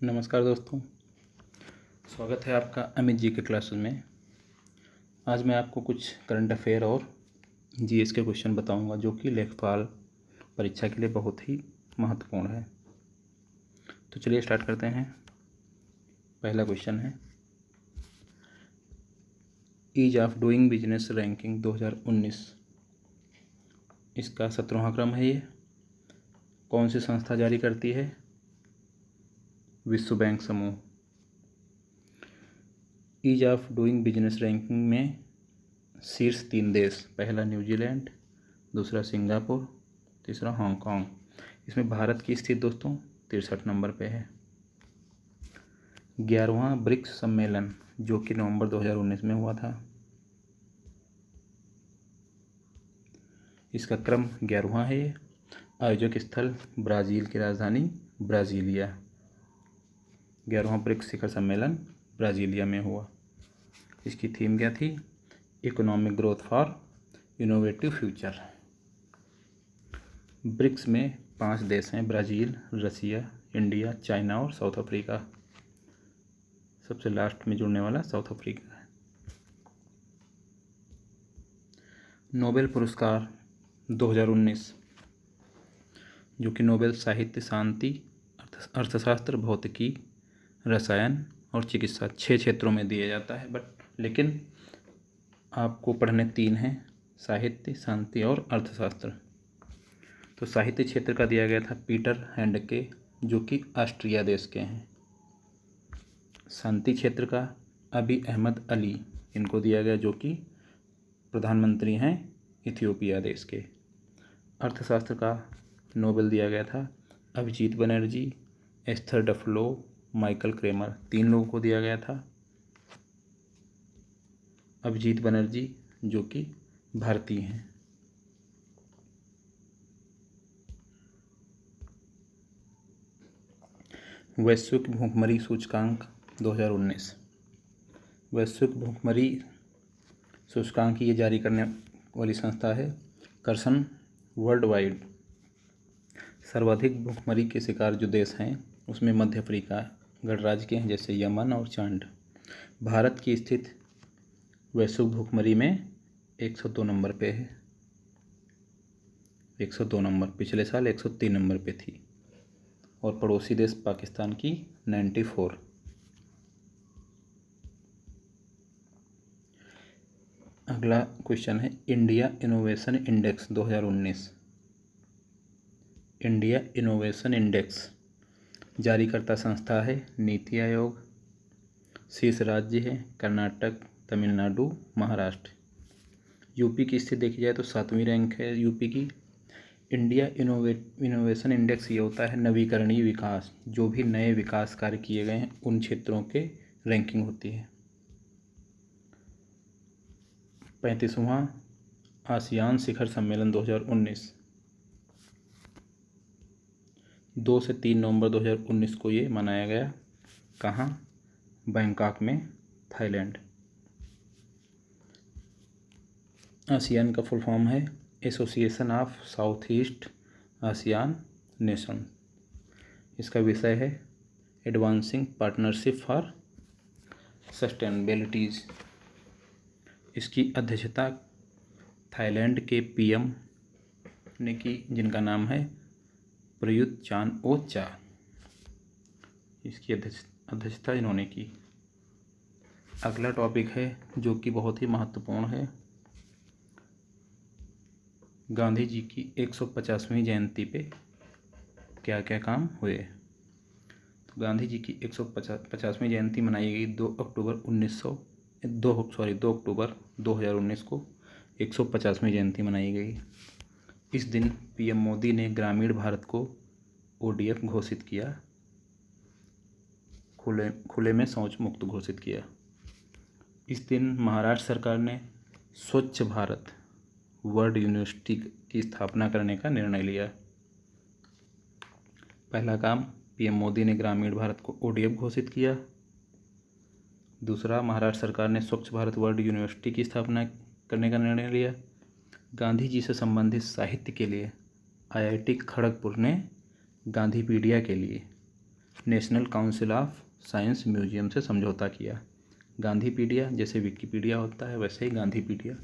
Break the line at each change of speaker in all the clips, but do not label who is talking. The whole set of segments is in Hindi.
नमस्कार दोस्तों, स्वागत है आपका अमित जी के क्लासेस में। आज मैं आपको कुछ करंट अफेयर और जीएस के क्वेश्चन बताऊंगा जो कि लेखपाल परीक्षा के लिए बहुत ही महत्वपूर्ण है। तो चलिए स्टार्ट करते हैं। पहला क्वेश्चन है, ease of doing business ranking 2019, इसका 17वां क्रम है। ये कौन सी संस्था जारी करती है? विश्व बैंक समूह। Ease of doing business ranking में शीर्ष 3 देश, पहला न्यूजीलैंड, दूसरा सिंगापुर, तीसरा हांगकांग। इसमें भारत की स्थिति दोस्तों 63 नंबर पे है। 11वां ब्रिक्स सम्मेलन जो कि नवंबर 2019 में हुआ था, इसका क्रम 11वां है। ये आयोजक स्थल ब्राज़ील की राजधानी ब्राज़ीलिया। 11वां ब्रिक्स शिखर सम्मेलन ब्राज़ीलिया में हुआ। इसकी थीम क्या थी? Economic growth for innovative future. BRICS में 5 देश हैं, ब्राज़ील, रसिया, इंडिया, चाइना और साउथ अफ्रीका। सबसे लास्ट में जुड़ने वाला साउथ अफ्रीका है। नोबेल पुरस्कार 2019 जो कि नोबेल साहित्य, शांति, अर्थशास्त्र, भौतिकी, रसायन और चिकित्सा 6 क्षेत्रों में दिया जाता है। लेकिन आपको पढ़ने 3 हैं, साहित्य, शांति और अर्थशास्त्र। तो साहित्य क्षेत्र का दिया गया था पीटर हैंडके जो कि ऑस्ट्रिया देश के हैं। शांति क्षेत्र का अबी अहमद अली, इनको दिया गया जो कि प्रधानमंत्री हैं इथियोपिया देश के। अर्थशास्त्र का नोबेल दिया गया था Abhijit Banerjee, Esther Duflo, Michael Kremer, 3 लोगों को दिया गया था। अभिजीत बनर्जी जो कि भारतीय हैं। वैश्विक भूखमरी सूचकांक 2019, वैश्विक भूखमरी सूचकांक ये जारी करने वाली संस्था है कर्सन वर्ल्ड वाइड। सर्वाधिक भूखमरी के शिकार जो देश हैं उसमें मध्य अफ्रीका गणराज्य के हैं, जैसे यमन और चांड। भारत की स्थिति वैश्विक भूखमरी में 102 नंबर पे है। 102 नंबर, पिछले साल 103 नंबर पे थी। और पड़ोसी देश पाकिस्तान की 94। अगला क्वेश्चन है, India innovation index 2019। India innovation index जारी करता संस्था है नीति आयोग। शीर्ष राज्य है कर्नाटक, तमिलनाडु, महाराष्ट्र। यूपी की स्थिति देखी जाए तो 7वीं रैंक है यूपी की। इंडिया इनोवेशन इंडेक्स ये होता है नवीकरणीय विकास, जो भी नए विकास कार्य किए गए हैं उन क्षेत्रों के रैंकिंग होती है। 35वां आसियान शिखर सम्मेलन 2019, 2 से 3 नवंबर 2019 को ये मनाया गया। कहाँ? बैंकॉक में, थाईलैंड। आसियान का फुल फॉर्म है association of south east ASEAN nation. इसका विषय है एडवांसिंग पार्टनरशिप फॉर सस्टेनेबिलिटीज। इसकी अध्यक्षता थाईलैंड के पीएम ने की, जिनका नाम है प्रयुत चान ओ चा। इसकी अध्यक्षता इन्होंने की। अगला टॉपिक है जो कि बहुत ही महत्वपूर्ण है, गांधी जी की 150वीं जयंती पे क्या क्या काम हुए। तो गांधी जी की 150वीं जयंती मनाई गई 2 अक्टूबर 2019 को 150वीं जयंती मनाई गई। इस दिन पीएम मोदी ने ग्रामीण भारत को ओडीएफ घोषित किया, खुले में शौच मुक्त घोषित किया। इस दिन महाराष्ट्र सरकार ने स्वच्छ भारत वर्ल्ड यूनिवर्सिटी की स्थापना करने का निर्णय लिया। पहला काम, पीएम मोदी ने ग्रामीण भारत को ओडीएफ घोषित किया। दूसरा, महाराष्ट्र सरकार ने स्वच्छ भारत वर्ल्ड यूनिवर्सिटी की स्थापना करने का निर्णय लिया। गांधी जी से संबंधित साहित्य के लिए आईआईटी खड़गपुर ने गांधीपीडिया के लिए national council of science museum से समझौता किया। गांधीपीडिया, जैसे विकिपीडिया होता है वैसे ही गांधीपीडिया,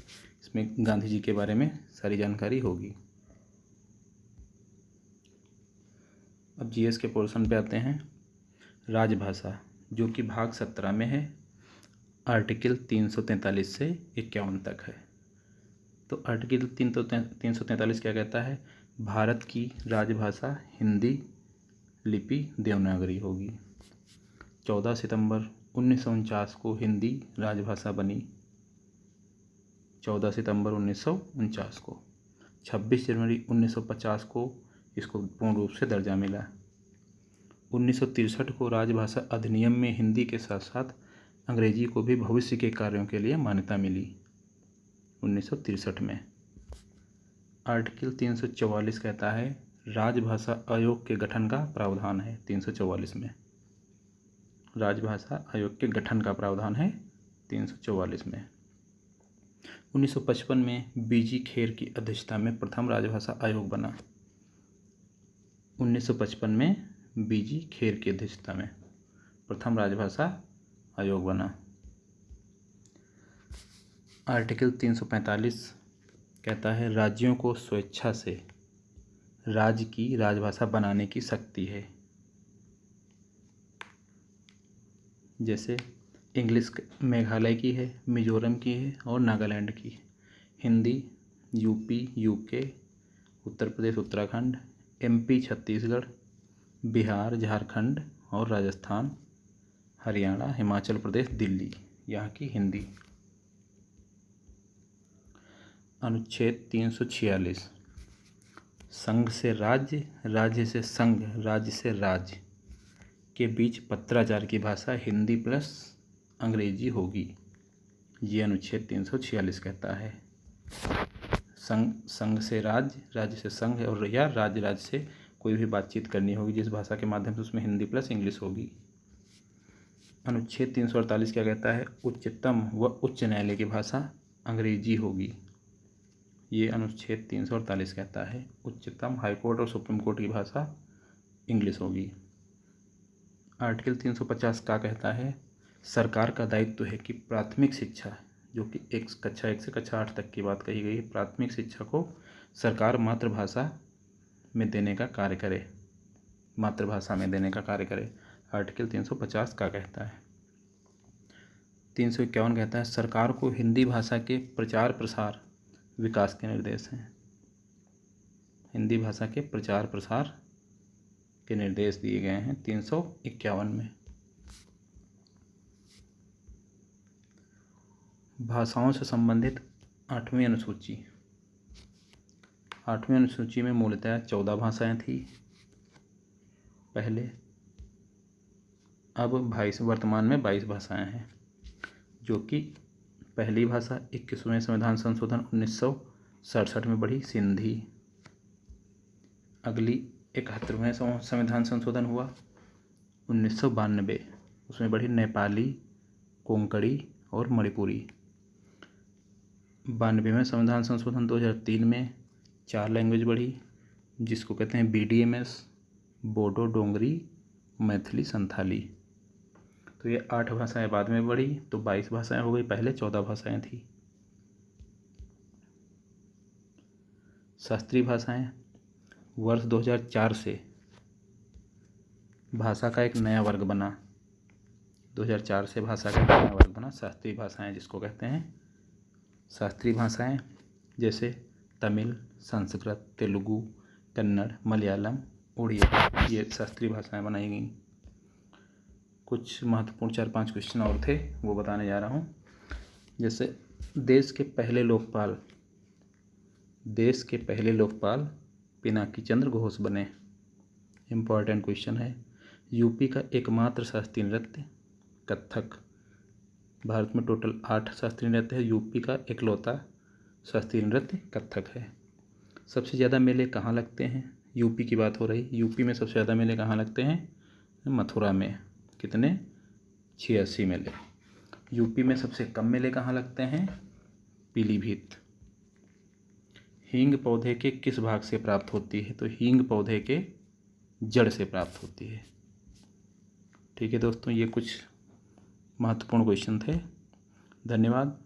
इसमें गांधी जी के बारे में सारी जानकारी होगी। अब जीएस के पोर्शन पे आते हैं। राजभाषा, जो कि भाग 17 में है, आर्टिकल 343 से 51 तक है। तो आर्टिकल 343 क्या कहता है? भारत की राजभाषा हिंदी लिपि देवनागरी होगी। 14 सितंबर 1949 को हिंदी राजभाषा बनी। 14 सितंबर 1949 को। 26 जनवरी 1950 को इसको पूर्ण रूप से दर्जा मिला। 1963 को राजभाषा अधिनियम में हिंदी के साथ साथ अंग्रेजी को भी भविष्य के कार्यों के लिए मान्यता मिली। 1963 में। आर्टिकल 344 कहता है राजभाषा आयोग के गठन का प्रावधान है। 344 में राजभाषा आयोग के गठन का प्रावधान है 344 में। 1955 में बीजी खेर की अध्यक्षता में प्रथम राजभाषा आयोग बना। 1955 में बीजी खेर की अध्यक्षता में प्रथम राजभाषा आयोग बना। आर्टिकल 345 कहता है राज्यों को स्वेच्छा से राज्य की राजभाषा बनाने की शक्ति है। जैसे इंग्लिश मेघालय की है, मिजोरम की है और नागालैंड की। Hindi UP, UK, Uttar Pradesh, Uttarakhand, MP, Chhattisgarh, Bihar, Jharkhand और राजस्थान, हरियाणा, हिमाचल प्रदेश, दिल्ली, यहाँ की हिंदी। अनुच्छेद 346 संघ से राज्य, राज्य से संघ, राज्य से राज्य के बीच पत्राचार की भाषा हिंदी प्लस अंग्रेजी होगी। ये अनुच्छेद 346 कहता है। संघ से राज्य, राज्य से संघ और या राज्य राज्य से कोई भी बातचीत करनी होगी जिस भाषा के माध्यम से, उसमें हिंदी प्लस इंग्लिश होगी। अनुच्छेद 348 क्या कहता है? उच्चतम व उच्च न्यायालय की भाषा अंग्रेजी होगी। ये अनुच्छेद 348 कहता है उच्चतम हाईकोर्ट और सुप्रीम कोर्ट की भाषा इंग्लिश होगी। आर्टिकल 350 का कहता है सरकार का दायित्व है कि प्राथमिक शिक्षा, जो कि कक्षा 1 से कक्षा 8 तक की बात कही गई है, प्राथमिक शिक्षा को सरकार मातृभाषा में देने का कार्य करे, मातृभाषा में देने का कार्य करे। आर्टिकल 350 का कहता है। 351 कहता है सरकार को हिंदी भाषा के प्रचार प्रसार विकास के निर्देश हैं। हिंदी भाषा के प्रचार प्रसार के निर्देश दिए गए हैं 351 में। भाषाओं से संबंधित 8वीं अनुसूची। 8वीं अनुसूची में मूलतः 14 भाषाएं थी पहले, अब 22, वर्तमान में 22 भाषाएं हैं, जो कि पहली भाषा 21वें संविधान संशोधन 1967 में बढ़ी सिंधी। अगली 71वें संविधान संशोधन हुआ 1992, उसमें बढ़ी नेपाली, कोंकणी और मणिपुरी। 92वें संविधान संशोधन 2003 में 4 लैंग्वेज बढ़ी, जिसको कहते हैं BDMS, बोडो, डोंगरी, मैथिली, संथाली। तो ये 8 भाषाएं बाद में बढ़ी, तो 22 भाषाएं हो गई, पहले 14 भाषाएं थी। शास्त्रीय भाषाएं, वर्ष 2004 से भाषा का एक नया वर्ग बना। 2004 से भाषा का नया वर्ग बना शास्त्रीय भाषाएं, जिसको कहते हैं शास्त्रीय भाषाएं। जैसे तमिल, संस्कृत, तेलुगु, कन्नड़, मलयालम, उड़िया, ये शास्त्रीय भाषाएं बनाई गई। कुछ महत्वपूर्ण 4-5 क्वेश्चन और थे, वो बताने जा रहा हूँ। जैसे देश के पहले लोकपाल पिनाकी चंद्र घोष बने। इम्पॉर्टेंट क्वेश्चन है। यूपी का एकमात्र शास्त्रीय नृत्य कथक। भारत में टोटल 8 शास्त्रीय नृत्य है, यूपी का इकलौता शास्त्रीय नृत्य कथक है। सबसे ज़्यादा मेले कहाँ लगते हैं? यूपी की बात हो रही, यूपी में सबसे ज़्यादा मेले कहाँ लगते हैं? मथुरा में। कितने? 86 मेले। यूपी में सबसे कम मेले कहाँ लगते हैं? पीलीभीत। हींग पौधे के किस भाग से प्राप्त होती है? तो हींग पौधे के जड़ से प्राप्त होती है। ठीक है दोस्तों, ये कुछ महत्वपूर्ण क्वेश्चन थे। धन्यवाद।